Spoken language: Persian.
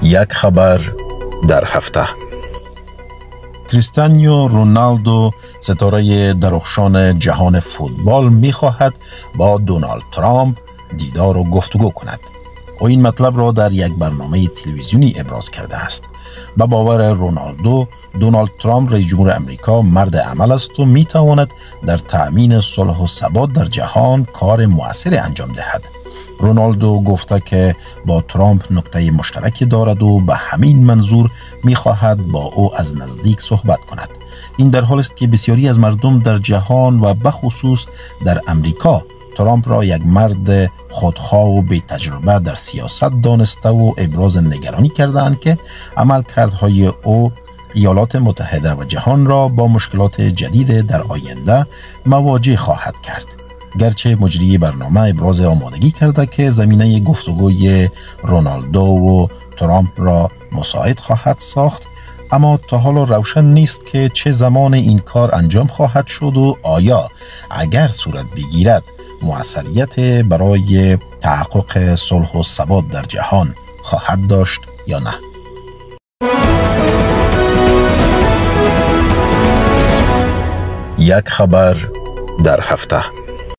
یک خبر در هفته. کریستیانو رونالدو ستاره درخشان جهان فوتبال می‌خواهد با دونالد ترامپ دیدار و گفتگو کند. او این مطلب را در یک برنامه تلویزیونی ابراز کرده است. به باور رونالدو، دونالد ترامپ رئیس جمهور امریکا مرد عمل است و می‌تواند در تأمین صلح و ثبات در جهان کار مؤثری انجام دهد. رونالدو گفته که با ترامپ نقطه مشترکی دارد و به همین منظور می‌خواهد با او از نزدیک صحبت کند. این در حالی است که بسیاری از مردم در جهان و به خصوص در امریکا ترامپ را یک مرد خودخواه و بی تجربه در سیاست دانسته و ابراز نگرانی کردند که عملکردهای او ایالات متحده و جهان را با مشکلات جدید در آینده مواجه خواهد کرد. گرچه مجری برنامه ابراز آمادگی کرده که زمینه گفتگوی رونالدو و ترامپ را مساعد خواهد ساخت، اما تا حالا روشن نیست که چه زمان این کار انجام خواهد شد و آیا اگر صورت بگیرد موثریت برای تحقق صلح و ثبات در جهان خواهد داشت یا نه. یک خبر در هفته.